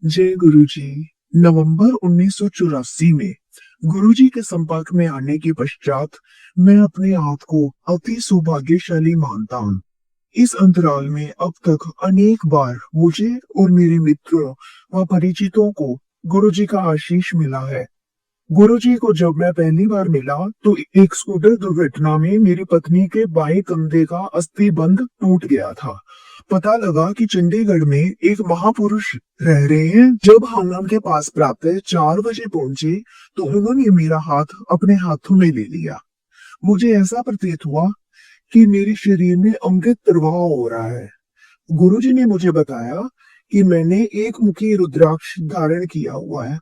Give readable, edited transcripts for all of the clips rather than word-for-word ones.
जय गुरुजी। नवंबर 1984 में गुरुजी के संपर्क में आने के पश्चात मैं अपने आप को अति सौभाग्यशाली मानता हूँ। इस अंतराल में अब तक अनेक बार मुझे और मेरे मित्रों व परिचितों को गुरुजी का आशीष मिला है। गुरुजी को जब मैं पहली बार मिला तो एक स्कूटर दुर्घटना में मेरी पत्नी के बाएं कंधे का अस्थिबंध टूट गया था। पता लगा कि चंडीगढ़ में एक महापुरुष रह रहे हैं। जब हम उनके पास प्रातः 4 बजे पहुंचे तो उन्होंने मेरा हाथ अपने हाथों में ले लिया। मुझे ऐसा प्रतीत हुआ कि मेरे शरीर में अमृत प्रवाह हो रहा है। गुरुजी ने मुझे बताया कि मैंने एक मुखी रुद्राक्ष धारण किया हुआ है।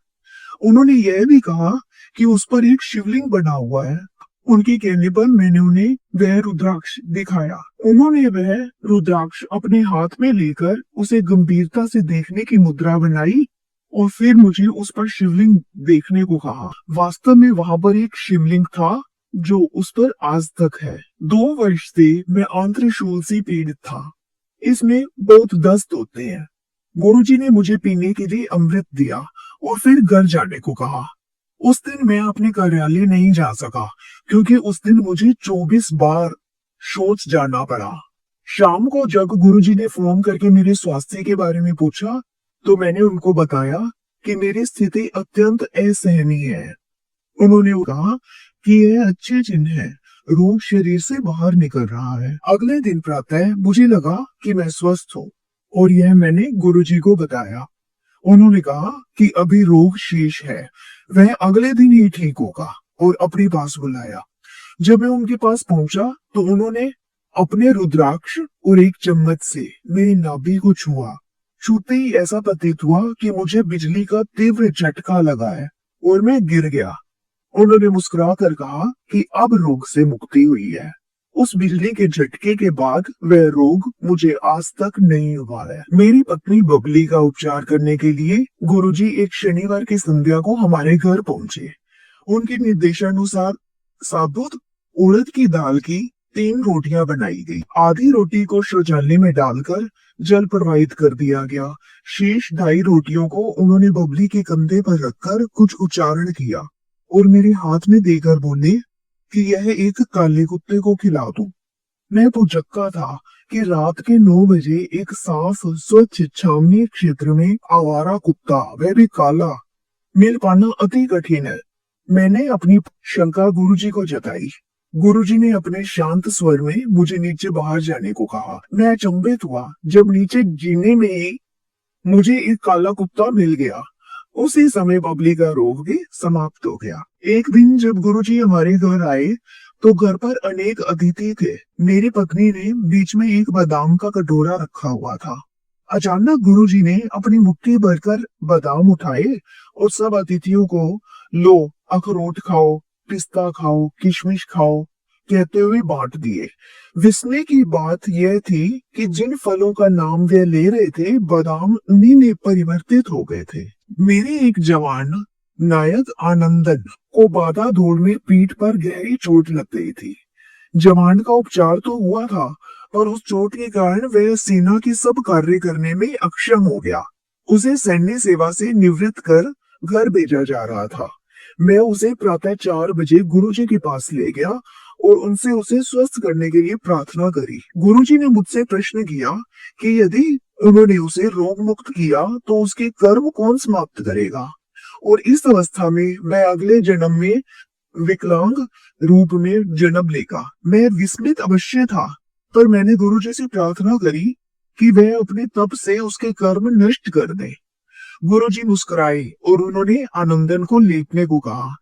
उन्होंने यह भी कहा कि उस पर एक शिवलिंग बना हुआ है। उनके कहने पर मैंने उन्हें वह रुद्राक्ष दिखाया। उन्होंने वह रुद्राक्ष अपने हाथ में लेकर उसे गंभीरता से देखने की मुद्रा बनाई और फिर मुझे उस पर शिवलिंग देखने को कहा। वास्तव में वहां पर एक शिवलिंग था जो उस पर आज तक है। 2 वर्ष से मैं आंत्रशूल से पीड़ित था। इसमें बहुत दस्त होते हैं। गुरुजी ने मुझे पीने के लिए अमृत दिया और फिर घर जाने को कहा। उस दिन मैं अपने कार्यालय नहीं जा सका क्योंकि उस दिन मुझे 24 बार शौच जाना पड़ा। शाम को जब गुरुजी ने फोन करके मेरे स्वास्थ्य के बारे में पूछा तो मैंने उनको बताया कि मेरी स्थिति अत्यंत असहनीय है। उन्होंने कहा कि यह अच्छे चिन्ह है, रोग शरीर से बाहर निकल रहा है। अगले दिन प्रातः मुझे लगा कि मैं स्वस्थ हूँ और यह मैंने गुरुजी को बताया। उन्होंने कहा कि अभी रोग शेष है, वह अगले दिन ही ठीक होगा और अपने पास बुलाया। जब मैं उनके पास पहुंचा तो उन्होंने अपने रुद्राक्ष और एक चम्मच से मेरी नाभि को छुआ। छूते ही ऐसा प्रतीत हुआ कि मुझे बिजली का तीव्र झटका लगा है और मैं गिर गया। उन्होंने मुस्कुरा कर कहा कि अब रोग से मुक्ति हुई है। उस बिजली के झटके के बाद वह रोग मुझे आज तक नहीं हुआ है। मेरी पत्नी बबली का उपचार करने के लिए गुरुजी एक शनिवार की संध्या को हमारे घर पहुंचे। उनके निर्देशानुसार साबुत उड़द की दाल की 3 रोटियां बनाई गई। आधी रोटी को शौचालय में डालकर जल प्रवाहित कर दिया गया। शेष 2.5 रोटियों को उन्होंने बबली के कंधे पर रखकर कुछ उच्चारण किया और मेरे हाथ में देकर बोले कि यह एक काले कुत्ते को खिला दूं। मैं भुचक्का था कि रात के 9 बजे एक साफ स्वच्छ छावनी क्षेत्र में आवारा कुत्ता, वह भी काला, मिल पाना अति कठिन है। मैंने अपनी शंका गुरुजी को जताई। गुरुजी ने अपने शांत स्वर में मुझे नीचे बाहर जाने को कहा। मैं अचंभित हुआ जब नीचे जीने में ही मुझे एक काला कुत्ता मिल गया। उसी समय बबली का रोग भी समाप्त हो गया। एक दिन जब गुरुजी हमारे घर आए तो घर पर अनेक अतिथि थे। मेरी पत्नी ने बीच में एक बादाम का कटोरा रखा हुआ था। अचानक गुरुजी ने अपनी मुट्ठी भरकर बादाम उठाए और सब अतिथियों को, लो अखरोट खाओ, पिस्ता खाओ, किशमिश खाओ कहते हुए बांट दिए। विस्मय की बात यह थी कि जिन फलों का नाम वे ले रहे थे, बादाम उन्हीं में परिवर्तित हो गए थे। मेरे एक जवान नायक आनंदन को बाधा दौड़ में पीठ पर गहरी चोट लग गई थी। जवान का उपचार तो हुआ था पर उस चोट के कारण वह सेना की सब कार्य करने में अक्षम हो गया। उसे सैन्य सेवा से निवृत्त कर घर भेजा जा रहा था। मैं उसे प्रातः 4 बजे गुरुजी के पास ले गया और उनसे उसे स्वस्थ करने के लिए प्रार्थना करी। गुरुजी ने मुझसे प्रश्न किया कि यदि उन्होंने उसे रोग मुक्त किया तो उसके कर्म कौन समाप्त करेगा और इस अवस्था में मैं अगले जन्म में विकलांग रूप में जन्म लेगा। मैं विस्मित अवश्य था पर मैंने गुरुजी से प्रार्थना करी कि वह अपने तप से उसके कर्म नष्ट कर दे। गुरुजी मुस्कुराए और उन्होंने आनंदन को लेटने को कहा।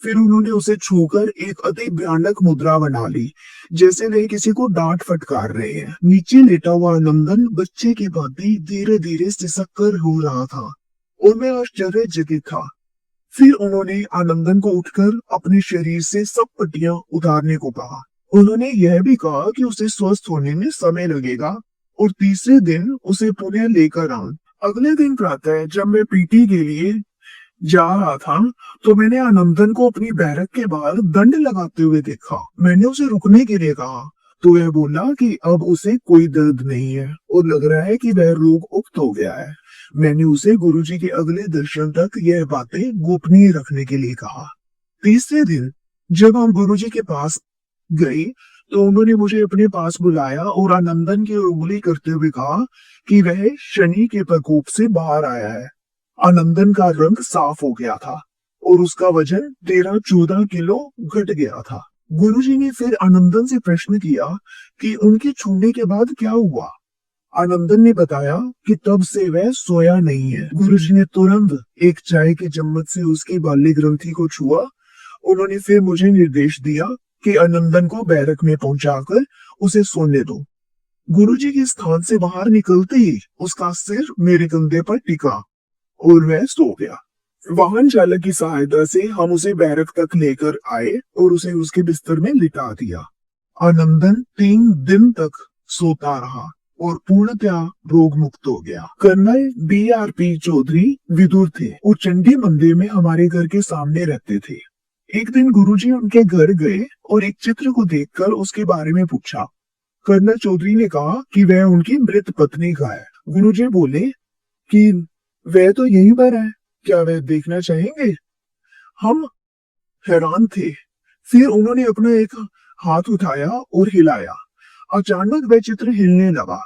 फिर उन्होंने उसे छूकर एक अति भयानक मुद्रा बना ली, जैसे वे किसी को डांट फटकार रहे हैं। नीचे लेटा हुआ आनंदन बच्चे की भांति धीरे धीरे सिसक कर रो रहा था और मैं आश्चर्यचकित था। फिर उन्होंने आनंदन को उठकर अपने शरीर से सब पट्टियां उतारने को कहा। उन्होंने यह भी कहा कि उसे स्वस्थ होने में समय लगेगा और तीसरे दिन उसे पुनः लेकर आऊं। अगले दिन प्रातः जब मैं पीटी के लिए जा रहा था तो मैंने आनंदन को अपनी बैरक के बाहर दंड लगाते हुए देखा। मैंने उसे रुकने के लिए कहा तो वह बोला कि अब उसे कोई दर्द नहीं है और लग रहा है कि वह रोग मुक्त हो गया है। मैंने उसे गुरुजी के अगले दर्शन तक यह बातें गोपनीय रखने के लिए कहा। तीसरे दिन जब हम गुरुजी के पास गए तो उन्होंने मुझे अपने पास बुलाया और आनंदन की उंगली करते हुए कहा कि वह शनि के प्रकोप से बाहर आया है। आनंदन का रंग साफ हो गया था और उसका वजन 13-14 किलो घट गया था। गुरुजी ने फिर आनंदन से प्रश्न किया कि उनके छूने के बाद क्या हुआ। आनंदन ने बताया कि तब से वह सोया नहीं है। गुरुजी ने तुरंत एक चाय के चम्मच से उसकी बाल्य ग्रंथि को छुआ। उन्होंने फिर मुझे निर्देश दिया कि आनंदन को बैरक में पहुंचाकर उसे सोने दो। गुरुजी के स्थान से बाहर निकलते ही उसका सिर मेरे कंधे पर टिका और वह सो गया। वाहन चालक की सहायता से हम उसे बैरक तक लेकर आए और उसे उसके बिस्तर में लिटा दिया। आनंदन 3 दिन तक सोता रहा और पूर्णतया रोग मुक्त हो गया। कर्नल BRP चौधरी विदुर थे और चंडी मंदिर में हमारे घर के सामने रहते थे। एक दिन गुरुजी उनके घर गए और एक चित्र को देखकर उसके बारे में पूछा। कर्नल चौधरी ने कहा कि वह उनकी मृत पत्नी का है। गुरुजी बोले कि वह तो यहीं पर है, क्या वह देखना चाहेंगे? हम हैरान थे। फिर उन्होंने अपना एक हाथ उठाया और हिलाया। अचानक वह चित्र हिलने लगा।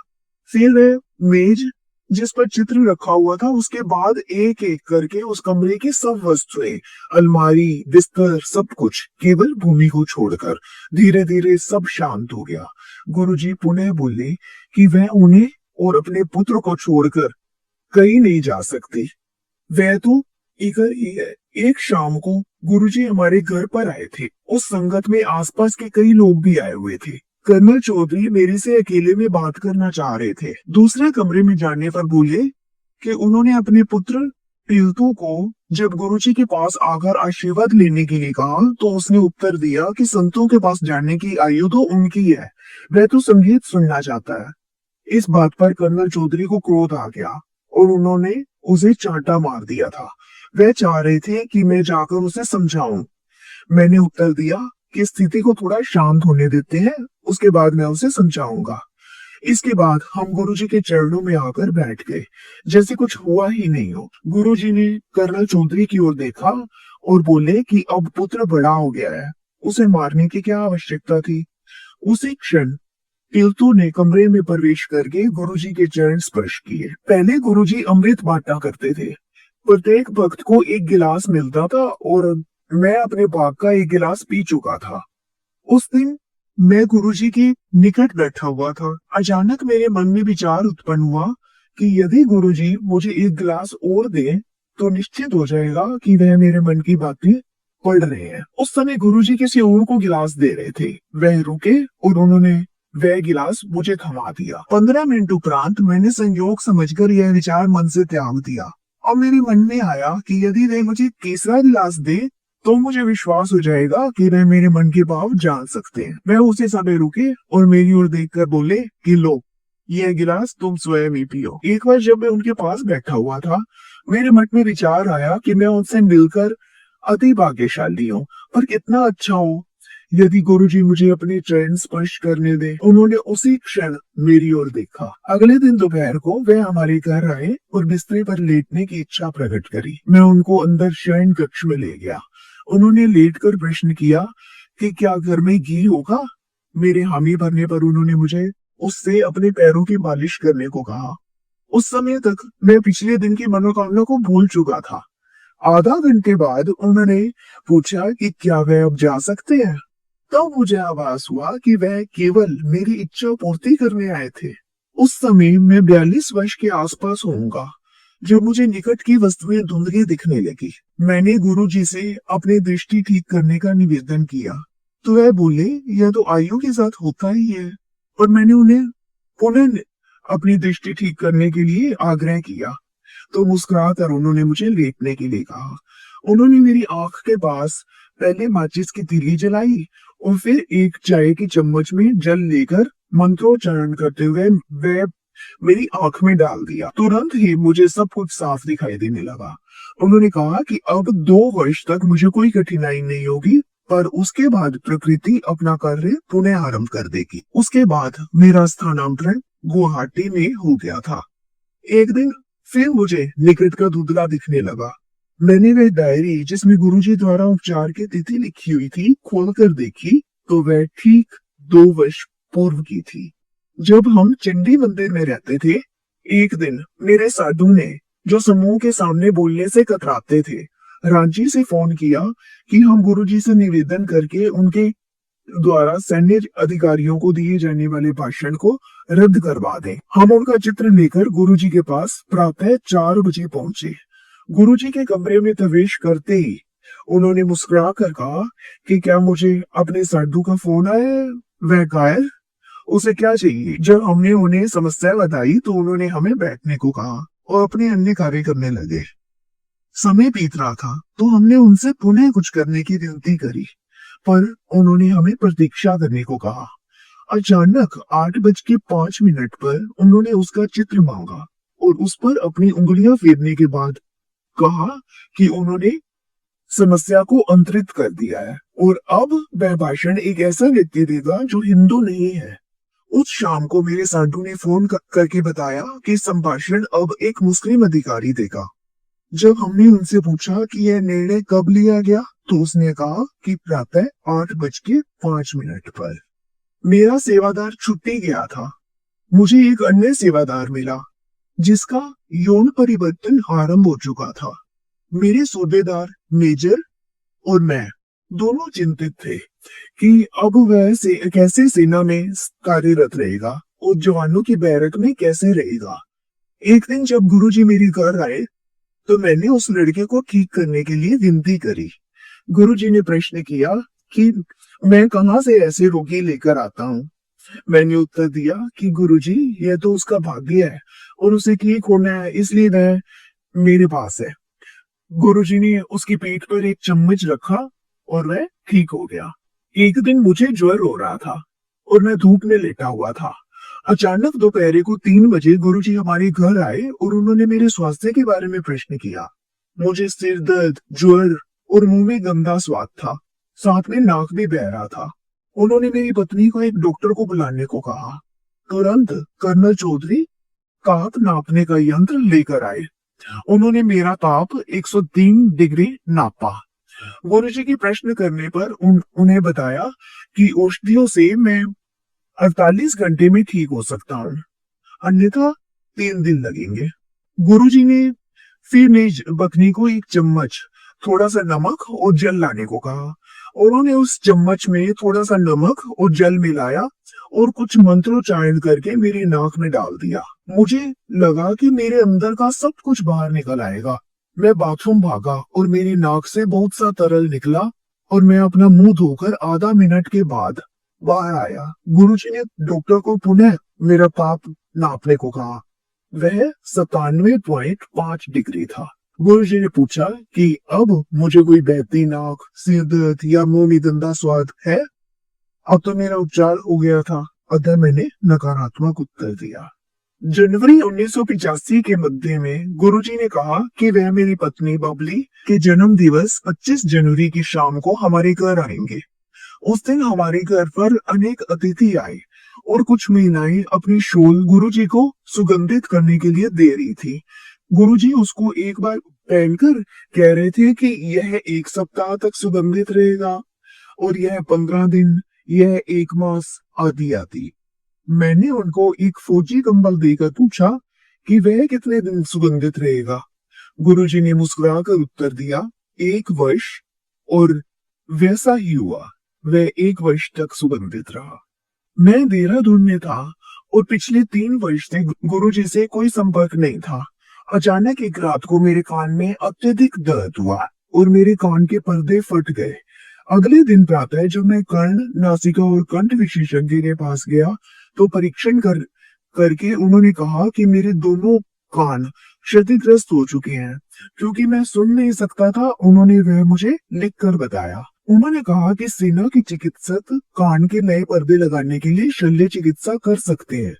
फिर वह मेज जिस पर चित्र रखा हुआ था उसके बाद एक एक करके उस कमरे की सब वस्तुएं, अलमारी, बिस्तर, सब कुछ केवल भूमि को छोड़कर धीरे धीरे सब शांत हो गया। गुरुजी पुनः बोले कि वह उन्हें और अपने पुत्र को छोड़कर कहीं नहीं जा सकते। वह तो एक शाम को गुरुजी हमारे घर पर आए थे। उस संगत में आसपास के कई लोग भी आए हुए थे। कर्नल चौधरी मेरे से अकेले में बात करना चाह रहे थे। दूसरे कमरे में जाने पर बोले कि उन्होंने अपने पुत्र पिल्तू को जब गुरुजी के पास आकर आशीर्वाद लेने के लिए कहा तो उसने उत्तर दिया कि संतों के पास जाने की आयु तो उनकी है, वह तो संगीत सुनना चाहता है। इस बात पर कर्नल चौधरी को क्रोध आ गया और उन्होंने उसे चांटा मार दिया था। वह चाह रहे थे कि मैं जाकर उसे समझाऊं। मैंने उत्तर दिया कि स्थिति को थोड़ा शांत होने देते हैं, उसके बाद मैं उसे समझाऊंगा। इसके बाद हम गुरुजी के चरणों में आकर बैठ गए जैसे कुछ हुआ ही नहीं हो। गुरुजी ने कर्नल चौधरी की ओर देखा और बोले कि अब पुत्र बड़ा हो गया है, उसे मारने की क्या आवश्यकता थी। उसी क्षण पिल्तू ने कमरे में प्रवेश करके गुरुजी के चरण स्पर्श किए। पहले गुरुजी अमृत बांटा करते थे। प्रत्येक भक्त को एक गिलास मिलता था और मैं अपने भाग का एक गिलास पी चुका था। उस दिन मैं गुरुजी के निकट बैठा हुआ था। अचानक मेरे मन में विचार उत्पन्न हुआ कि यदि गुरुजी मुझे एक गिलास और दे तो निश्चित हो जाएगा कि वह मेरे मन की बातें पढ़ रहे हैं। उस समय गुरुजी किसी और को गिलास दे रहे थे। वह रुके और उन्होंने वह गिलास मुझे थमा दिया। 15 मिनट उपरांत मैंने संयोग समझकर यह विचार मन से त्याग दिया और मेरे मन में आया कि यदि वह मुझे तीसरा गिलास दे तो मुझे विश्वास हो जाएगा कि वह मेरे मन के भाव जान सकते हैं। वह उसी समय रुके और मेरी ओर देखकर बोले कि लो, यह गिलास तुम स्वयं ही पियो। एक बार जब मैं उनके पास बैठा हुआ था, मेरे मन में विचार आया कि मैं उनसे मिलकर अति भाग्यशाली हूँ, पर कितना अच्छा हो यदि गुरुजी मुझे अपने चरण स्पर्श करने दे। उन्होंने उसी क्षण मेरी ओर देखा। अगले दिन दोपहर को वह हमारे घर आए और बिस्तर पर लेटने की इच्छा प्रकट करी। मैं उनको अंदर शयन कक्ष में ले गया। उन्होंने लेटकर प्रश्न किया कि क्या घर में घी होगा। मेरे हामी भरने पर उन्होंने मुझे उससे अपने पैरों की मालिश करने को कहा। उस समय तक मैं पिछले दिन की मनोकामना को भूल चुका था। आधा घंटे बाद उन्होंने पूछा कि क्या वह अब जा सकते हैं। तब मुझे आभास हुआ कि वह केवल मेरी इच्छा पूर्ति करने आए थे। उस समय मैं 42 वर्ष के आसपास होऊंगा जब मुझे निकट की वस्तुएं धुंधली दिखने लगी। मैंने गुरुजी से अपनी दृष्टि ठीक करने का निवेदन किया तो वह बोले यह तो आयु के साथ होता ही है। और मैंने उन्हें पुनः अपनी दृष्टि ठीक करने के लिए आग्रह किया तो मुस्कुराकर उन्होंने मुझे लेटने के लिए कहा। उन्होंने मेरी आंख के पास पहले माचिस की तीली जलाई और फिर एक चाय की चम्मच में जल लेकर मंत्रोच्चारण करते हुए वह मेरी आंख में डाल दिया। तुरंत ही मुझे सब कुछ साफ दिखाई देने लगा। उन्होंने कहा कि अब 2 वर्ष तक मुझे कोई कठिनाई नहीं होगी, पर उसके बाद प्रकृति अपना कार्य पुनः आरंभ कर देगी। उसके बाद मेरा स्थानांतरण गुवाहाटी में हो गया था। एक दिन फिर मुझे निकट का धुंधला दिखने लगा। मैंने वह डायरी जिसमें गुरुजी द्वारा उपचार की तिथि लिखी हुई थी खोलकर देखी तो वह ठीक 2 वर्ष पूर्व की थी, जब हम चंडी मंदिर में रहते थे। एक दिन मेरे साधु ने, जो समूह के सामने बोलने से कतराते थे, रांची से फोन किया कि हम गुरुजी से निवेदन करके उनके द्वारा सैन्य अधिकारियों को दिए जाने वाले भाषण को रद्द करवा दें। हम उनका चित्र लेकर गुरुजी के पास प्रातः 4 बजे पहुंचे। गुरुजी के कमरे में प्रवेश करते ही उन्होंने मुस्कुरा कर कहा कि क्या मुझे अपने साधु का फोन आया है? वह गायर, उसे क्या चाहिए? जब हमने उन्हें समस्या बताई तो उन्होंने हमें बैठने को कहा और अपने अन्य कार्य करने लगे। समय बीत रहा था तो हमने उनसे पुनः कुछ करने की विनती करी, पर उन्होंने हमें प्रतीक्षा करने को कहा। अचानक 8:05 पर उन्होंने उसका चित्र मांगा और उस पर अपनी उंगलियां फेरने के बाद कहा कि उन्होंने समस्या को अंतरित कर दिया है और अब वह भाषण एक ऐसा व्यक्ति देगा जो हिंदू नहीं है। उस शाम को मेरे साधु ने फोन करके बताया कि संभाषण अब एक मुस्लिम अधिकारी देगा। जब हमने उनसे पूछा कि यह निर्णय कब लिया गया तो उसने कहा कि प्रातः 8:05 पर। मेरा सेवादार छुट्टी गया था। मुझे एक अन्य सेवादार मिला जिसका यौन परिवर्तन आरंभ हो चुका था। मेरे सूबेदार मेजर और मैं दोनों चिंतित थे कि अब वह कैसे सेना में कार्यरत रहेगा और जवानों की बैरक में कैसे रहेगा। एक दिन जब गुरुजी मेरे घर आए तो मैंने उस लड़के को ठीक करने के लिए विनती करी। गुरुजी ने प्रश्न किया कि मैं कहां से ऐसे रोगी लेकर आता हूँ। मैंने उत्तर दिया कि गुरुजी, यह तो उसका भाग्य है और उसे ठीक होना है, इसलिए वह मेरे पास है। गुरुजी ने उसकी पीठ पर एक चम्मच रखा और वह ठीक हो गया। एक दिन मुझे ज्वर हो रहा था और मैं धूप में लेटा हुआ था। अचानक दोपहर को 3 बजे गुरुजी हमारे घर आए और उन्होंने मेरे स्वास्थ्य के बारे में प्रश्न किया। मुझे सिर दर्द, ज्वर और मुंह में गंदा स्वाद था, साथ में नाक भी बह रहा था। उन्होंने मेरी पत्नी को एक डॉक्टर को बुलाने को कहा। तुरंत कर्नल चौधरी ताप नापने का यंत्र लेकर आए। उन्होंने मेरा ताप 103 डिग्री नापा। गुरुजी की प्रश्न करने पर उन्हें बताया कि औषधियों से मैं 48 घंटे में ठीक हो सकता हूँ, अन्यथा 3 दिन लगेंगे। गुरुजी ने फिर मेज बकनी को एक चम्मच, थोड़ा सा नमक और जल लाने को कहा। उन्होंने उस चम्मच में थोड़ा सा नमक और जल मिलाया और कुछ मंत्रोच्चारण करके मेरी नाक में डाल दिया। मुझे लगा कि मेरे अंदर का सब कुछ बाहर निकल आएगा। मैं बाथरूम भागा और मेरी नाक से बहुत सा तरल निकला और मैं अपना मुंह धोकर आधा मिनट के बाद बाहर आया। गुरुजी ने डॉक्टर को पुनः मेरा ताप नापने को कहा। वह 97.5 डिग्री था। गुरुजी ने पूछा कि अब मुझे कोई बहती नाक, सिर दर्द या मुंह में गंदा स्वाद है। अब तो मेरा उपचार हो गया था, अतः मैंने नकारात्मक उत्तर दिया। जनवरी 1985 के मध्य में गुरुजी ने कहा कि वह मेरी पत्नी बबली के जन्म दिवस 25 जनवरी की शाम को हमारे घर आएंगे। उस दिन हमारे घर पर अनेक अतिथि आए और कुछ महिलाएं अपनी शॉल गुरुजी को सुगंधित करने के लिए दे रही थी। गुरुजी उसको एक बार पहनकर कह रहे थे कि यह 1 सप्ताह तक सुगंधित रहेगा और यह 15 दिन, यह 1 मास आदि आदि। मैंने उनको एक फौजी कंबल देकर पूछा कि वह कितने दिन सुगंधित रहेगा। गुरुजी ने मुस्कुराकर उत्तर दिया, 1 वर्ष। और वैसा ही हुआ, वह 1 वर्ष तक सुगंधित रहा। मैं देहरादून में था और पिछले 3 वर्ष से गुरुजी से कोई संपर्क नहीं था। अचानक एक रात को मेरे कान में अत्यधिक दर्द हुआ और मेरे कान के पर्दे फट गए। अगले दिन प्रातः जब मैं कर्ण, नासिका और कंठ विशेषज्ञ के पास गया तो परीक्षण करके उन्होंने कहा कि मेरे दोनों कान क्षतिग्रस्त हो चुके हैं। क्योंकि मैं सुन नहीं सकता था, उन्होंने वह मुझे लिख कर बताया। उन्होंने कहा कि सेना के चिकित्सक कान के नए पर्दे लगाने के लिए शल्य चिकित्सा कर सकते हैं,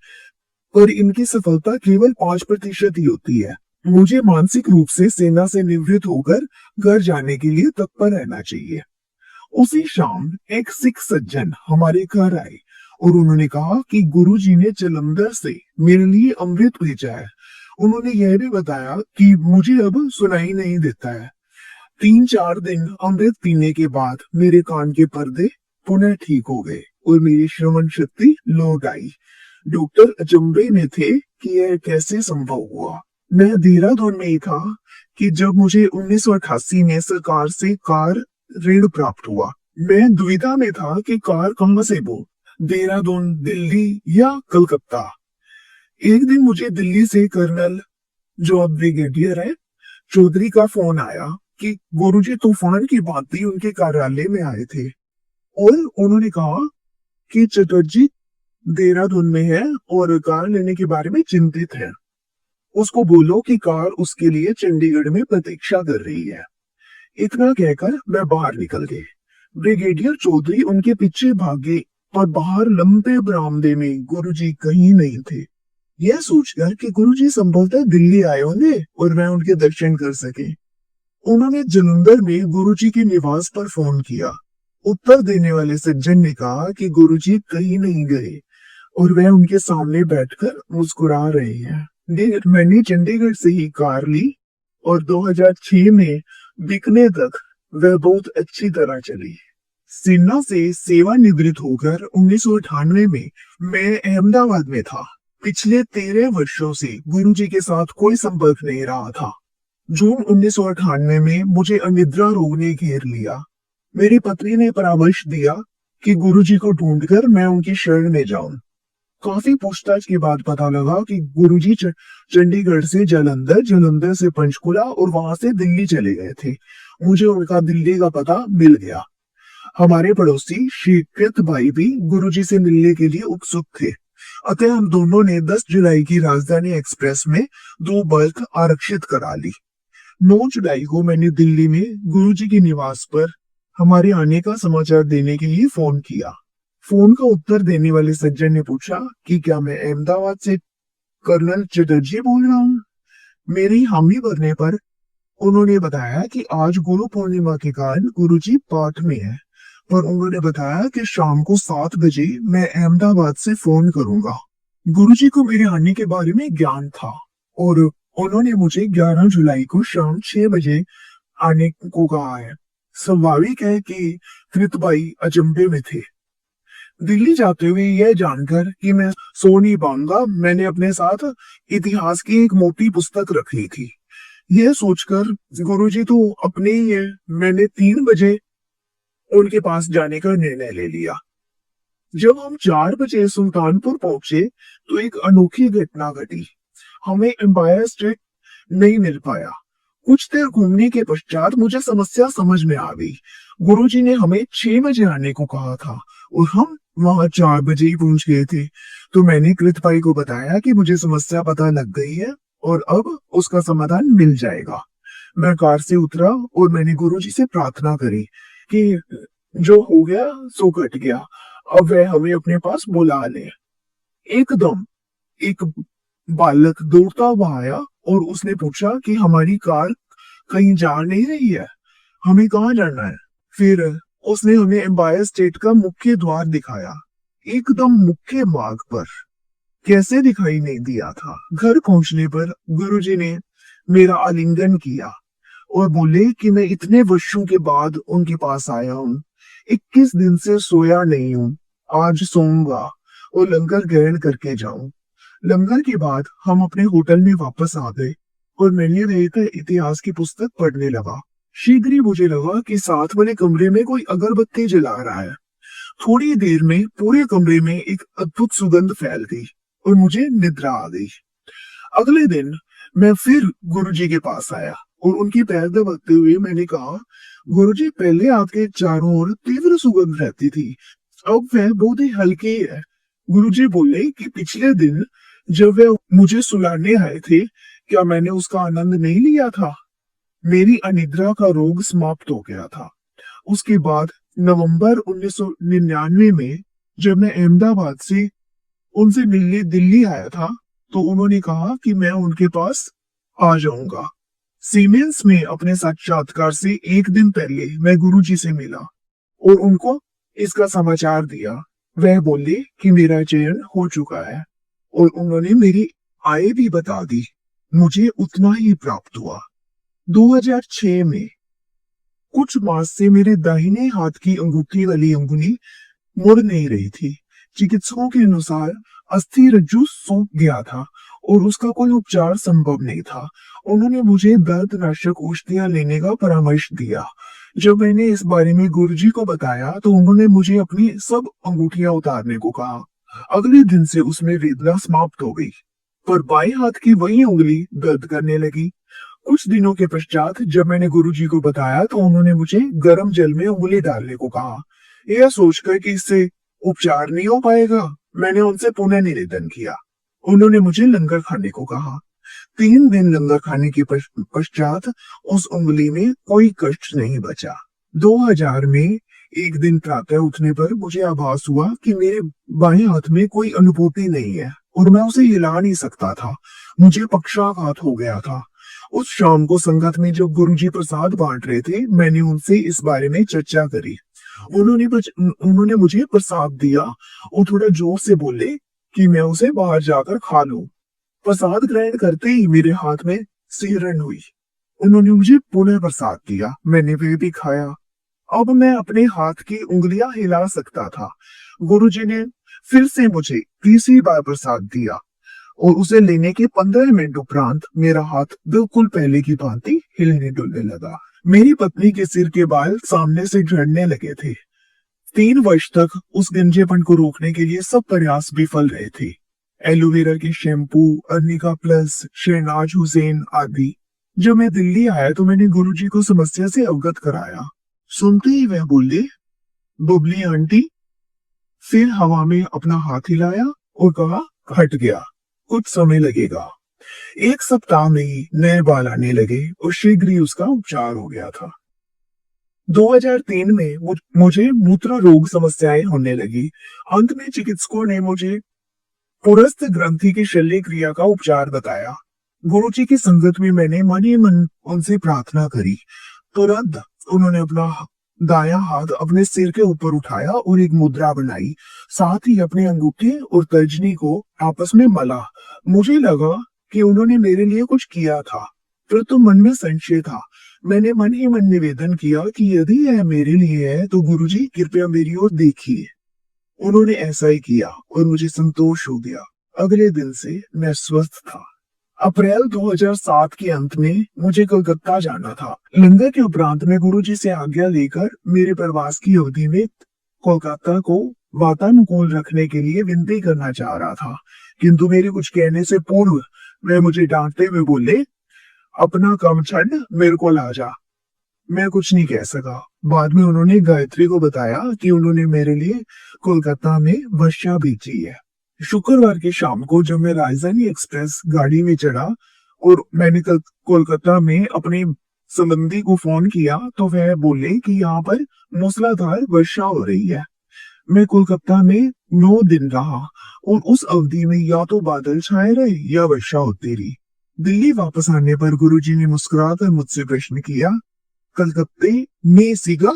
पर इनकी सफलता केवल 5% ही होती है। मुझे मानसिक रूप से सेना से निवृत्त होकर घर जाने के लिए तत्पर रहना चाहिए। उसी शाम एक सिख सज्जन हमारे घर आए और उन्होंने कहा कि गुरुजी ने जलंधर से मेरे लिए अमृत भेजा है उन्होंने यह भी बताया कि मुझे अब सुनाई नहीं देता है। 3-4 दिन अमृत पीने के बाद मेरे कान के पर्दे पुनः ठीक हो गए और मेरी श्रवण शक्ति लौट आई। डॉक्टर अचंभे में थे कि यह कैसे संभव हुआ। मैं देहरादून में ही था कि जब मुझे 1988 में सरकार से कार ऋण प्राप्त हुआ। मैं दुविधा में था कि कार कहां से लूं, देहरादून, दिल्ली या कलकत्ता। एक दिन मुझे दिल्ली से कर्नल, जो अब ब्रिगेडियर है, चौधरी का फोन आया कि गुरुजी तूफान की भांति उनके कार्यालय में आए थे और उन्होंने कहा कि चटर्जी देहरादून में है और कार लेने के बारे में चिंतित है। उसको बोलो कि कार उसके लिए चंडीगढ़ में प्रतीक्षा कर रही है। इतना कहकर मैं बाहर निकल गई। ब्रिगेडियर चौधरी उनके पीछे भागे पर बाहर लंबे बरामदे में गुरुजी कहीं नहीं थे। यह सोचकर कि गुरुजी संभवतः दिल्ली आए होंगे और मैं उनके दर्शन कर सके, उन्होंने जलंधर में गुरुजी के निवास पर फोन किया। उत्तर देने वाले सज्जन ने कहा कि गुरुजी कहीं नहीं गए और वह उनके सामने बैठकर मुस्कुरा रहे हैं। मैंने चंडीगढ़ से ही कार ली और 2006 में बिकने तक वह बहुत अच्छी तरह चली। सेना से सेवानिवृत्त होकर 1998 में मैं अहमदाबाद में था। पिछले 13 वर्षों से गुरुजी के साथ कोई संपर्क नहीं रहा था। जून 1998 में मुझे अनिद्रा रोग ने घेर लिया। मेरी पत्नी ने परामर्श दिया कि गुरुजी को ढूंढकर मैं उनकी शरण में जाऊं। काफी पूछताछ के बाद पता लगा कि गुरुजी चंडीगढ़ से जलंधर, जलंधर से पंचकुला और वहां से दिल्ली चले गए थे। मुझे उनका दिल्ली का पता मिल गया। हमारे पड़ोसी श्री कृत भाई भी गुरुजी से मिलने के लिए उत्सुक थे। अतः हम दोनों ने 10 जुलाई की राजधानी एक्सप्रेस में 2 बर्थ आरक्षित करा ली। 9 जुलाई को मैंने दिल्ली में गुरुजी के निवास पर हमारे आने का समाचार देने के लिए फोन किया। फोन का उत्तर देने वाले सज्जन ने पूछा कि क्या मैं अहमदाबाद से कर्नल चटर्जी बोल रहा हूँ। मेरी हामी भरने पर उन्होंने बताया कि आज गुरु पूर्णिमा के कारण गुरुजी पाठ में है, पर उन्होंने बताया कि शाम को 7 बजे मैं अहमदाबाद से फोन करूंगा। गुरुजी को मेरे आने के बारे में ज्ञान था और उन्होंने मुझे 11 जुलाई को शाम 6 बजे आने को कहा है। स्वाभाविक है कि कृतबाई अचंभे में थे। दिल्ली जाते हुए यह जानकर कि मैं सो नहीं पाऊंगा, मैंने अपने साथ इतिहास की एक मोटी पुस्तक रख ली थी। यह सोचकर गुरुजी तो अपने ही है, मैंने 3 बजे उनके पास जाने का निर्णय ले लिया। जब हम 4 बजे सुल्तानपुर पहुंचे तो एक अनोखी घटना घटी। हमें एम्पायर स्टेट नहीं मिल पाया। कुछ देर घूमने के पश्चात मुझे समस्या समझ में आ गई। गुरुजी ने हमें 6 बजे आने को कहा था और हम वहां 4 बजे ही पहुंच गए थे। तो मैंने कृतभाई को बताया कि मुझे समस्या पता लग गई है और अब उसका समाधान मिल जाएगा। मैं कार से उतरा और मैंने गुरुजी से प्रार्थना करी कि जो हो गया सो घट गया, अब वह हमें अपने पास बुला ले। एकदम एक बालक दौड़ता हुआ आया और उसने पूछा कि हमारी कार कहीं जा नहीं रही है, हमें कहाँ जाना है। फिर उसने हमें एम्पायर स्टेट का मुख्य द्वार दिखाया, एकदम मुख्य मार्ग पर। कैसे दिखाई नहीं दिया था। घर पहुंचने पर गुरुजी ने मेरा आलिंगन किया और बोले कि मैं इतने वर्षों के बाद उनके पास आया हूँ। 21 दिन से सोया नहीं हूँ, आज सोऊंगा और लंगर ग्रहण करके जाऊं। लंगर के बाद हम अपने होटल में वापस आ गए और मैंने रहकर इतिहास की पुस्तक पढ़ने लगा। शीघ्र ही मुझे लगा कि साथ वाले कमरे में कोई अगरबत्ती जला रहा है। थोड़ी देर में पूरे कमरे में एक अद्भुत सुगंध फैल गई और मुझे निद्रा आ गई। अगले दिन मैं फिर गुरुजी के पास आया और उनकी पैर दबाते हुए मैंने कहा, गुरुजी पहले आपके चारों ओर तीव्र सुगंध रहती थी, अब वह बहुत ही हल्की है। गुरुजी बोले कि पिछले दिन जब वह मुझे सुलाने आए थे, क्या मैंने उसका आनंद नहीं लिया था। मेरी अनिद्रा का रोग समाप्त हो गया था। उसके बाद नवंबर 1999 में जब मैं अहमदाबाद से उनसे मिलने दिल्ली आया था तो उन्होंने कहा कि मैं उनके पास आ जाऊंगा। सीमेंस में अपने साक्षात्कार से एक दिन पहले मैं गुरुजी से मिला और उनको इसका समाचार दिया। वह बोले कि मेरा चयन हो चुका है और उन्होंने मेरी आय भी बता दी। मुझे उतना ही प्राप्त हुआ। 2006 में कुछ मास से मेरे दाहिने हाथ की अंगूठी वाली अंगुली मुड़ नहीं रही थी। चिकित्सकों के अनुसार अस्थि रज्जु सूख गया था और उसका कोई उपचार संभव नहीं था। उन्होंने मुझे दर्दनाशक औषधियां लेने का परामर्श दिया। जब मैंने इस बारे में गुरुजी को बताया तो उन्होंने मुझे अपनी सब अंगूठियां उतारने को कहा। अगले दिन से उसमें वेदना समाप्त हो गई, पर बाएं हाथ की वही उंगली दर्द करने लगी। कुछ दिनों के पश्चात जब मैंने गुरुजी को बताया तो उन्होंने मुझे गर्म जल में उंगली डालने को कहा। यह सोचकर कि इससे उपचार नहीं हो पाएगा, मैंने उनसे पुनः निवेदन किया। उन्होंने मुझे लंगर खाने को कहा। 3 दिन लंगर खाने के पश्चात उस उंगली में कोई कष्ट नहीं बचा। 2000 में एक दिन प्रातः उठने पर मुझे आभास हुआ कि मेरे बाएं हाथ में कोई अनुभूति नहीं है और मैं उसे हिला नहीं सकता था। मुझे पक्षाघात हो गया था। उस शाम को संगत में जब गुरुजी प्रसाद बांट रहे थे, मैंने उनसे इस बारे में चर्चा करी। उन्होंने मुझे प्रसाद दिया और थोड़ा जोर से बोले कि मैं उसे बाहर जाकर खा लूं। प्रसाद ग्रहण करते ही मेरे हाथ में सिहरन हुई। उन्होंने मुझे पुनः प्रसाद दिया, मैंने वे भी खाया। अब मैं अपने हाथ की उंगलियां हिला सकता था। गुरुजी ने फिर से मुझे तीसरी बार प्रसाद दिया और उसे लेने के 15 मिनट उपरांत मेरा हाथ बिल्कुल पहले की भांति हिलने डुलने लगा। मेरी पत्नी के सिर के बाल सामने से झड़ने लगे थे। 3 वर्ष तक उस गंजेपन को रोकने के लिए सब प्रयास विफल रहे थे। एलोवेरा के shampoo, arnica plus, Shahnaz Husain आदि। जब मैं दिल्ली आया तो मैंने गुरुजी को समस्या से अवगत कराया। सुनते ही वह बोले, बुबली आंटी। फिर हवा में अपना हाथ हिलाया और कहा, हट गया, कुछ समय लगेगा। 1 सप्ताह में ही नए बाल आने लगे और शीघ्र ही उसका उपचार हो गया था। 2003 में मुझे मूत्र रोग समस्याएं होने लगी। अंत में चिकित्सकों ने मुझे पुरस्थ ग्रंथि की शल्य क्रिया का उपचार बताया। गुरुजी की संगत में मैंने मन ही मन उनसे प्रार्थना करी। तुरंत उन्होंने अपना दायां हाथ अपने सिर के ऊपर उठाया और एक मुद्रा बनाई। साथ ही अपने अंगूठे और तर्जनी को आपस में मला। मुझे लगा कि उन्होंने मेरे लिए कुछ किया था, परंतु मन में संशय था। मैंने मन ही मन निवेदन किया कि यदि यह मेरे लिए है तो गुरुजी कृपया मेरी ओर देखिए। उन्होंने ऐसा ही किया और मुझे संतोष हो गया। अगले दिन से मैं स्वस्थ था। अप्रैल 2007 के अंत में मुझे कोलकाता जाना था। लंगर के उपरांत मैं गुरुजी से आज्ञा लेकर मेरे प्रवास की अवधि में कोलकाता को वातानुकूल रखने के लिए विनती करना चाह रहा था, किंतु मेरे कुछ कहने से पूर्व वे मुझे डांटते हुए बोले, अपना काम छड़, मेरे को ला जा। मैं कुछ नहीं कह सका। बाद में उन्होंने गायत्री को बताया कि उन्होंने मेरे लिए कोलकाता में वर्षा भेजी है। शुक्रवार की शाम को जब मैं राजधानी एक्सप्रेस गाड़ी में चढ़ा और मैंने कोलकाता में अपने संबंधी को फोन किया तो वह बोले कि यहाँ पर मूसलाधार वर्षा हो रही है। मैं कोलकाता में 9 दिन रहा और उस अवधि में या तो बादल छाए रहे या वर्षा होती रही। दिल्ली वापस आने पर गुरुजी ने मुस्कुराकर मुझसे प्रश्न किया, कलकत्ते में सीगा?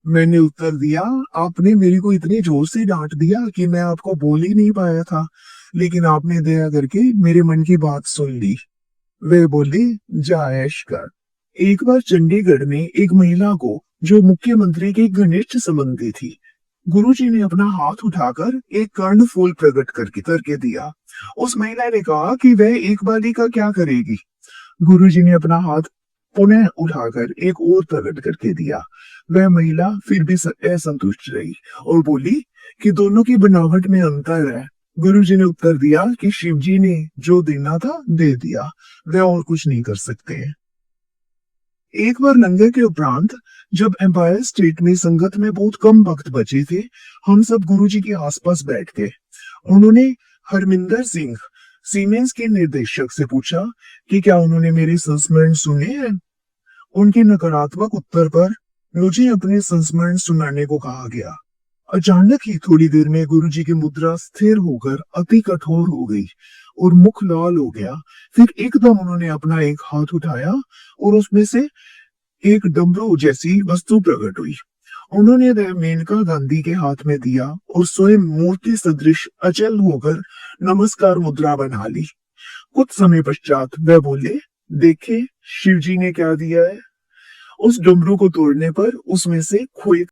मैंने उत्तर दिया, आपने मेरे को इतने जोर से डांट दिया कि मैं आपको बोल ही नहीं पाया था, लेकिन आपने दया करके मेरे मन की बात सुन ली। वे बोले, जा ऐश कर। एक बार चंडीगढ़ में एक महिला को, जो मुख्यमंत्री की घनिष्ठ संबंधी थी, गुरुजी ने अपना हाथ उठाकर एक कर्णफूल प्रकट करके दिया। उस महिला ने कहा कि वह एक बालिका क्या करेगी। गुरुजी ने अपना हाथ पुनः उठाकर एक और प्रकट करके दिया। वह महिला फिर भी असंतुष्ट रही और बोली कि दोनों की बनावट में अंतर है। गुरुजी ने उत्तर दिया कि शिवजी ने जो देना था दे दिया, वह और कुछ नहीं कर सकते। एक बार लंगर के उपरांत जब एम्पायर स्टेट में संगत में बहुत कम वक्त बचे थे, हम सब गुरुजी के आसपास बैठ गए। उन्होंने हरमिंदर सिंह सीमेंस के निर्देशक से पूछा कि क्या उन्होंने मेरे संस्मरण सुने हैं। उनके नकारात्मक उत्तर पर मुझे अपने संस्मरण सुनाने को कहा गया। अचानक ही थोड़ी देर में गुरुजी की मुद्रा स्थिर होकर अति कठोर हो गई और मुख लाल हो गया। फिर एकदम उन्होंने अपना एक हाथ उठाया और उसमें से एक डमरू जैसी वस्तु प्रकट हुई। उन्होंने वह मेनका गांधी के हाथ में दिया और स्वयं मूर्ति सदृश अचल होकर नमस्कार मुद्रा बना ली। कुछ समय पश्चात वह बोले, देखे शिव जी ने क्या दिया है। उस डमरू को तोड़ने पर उसमें से खोए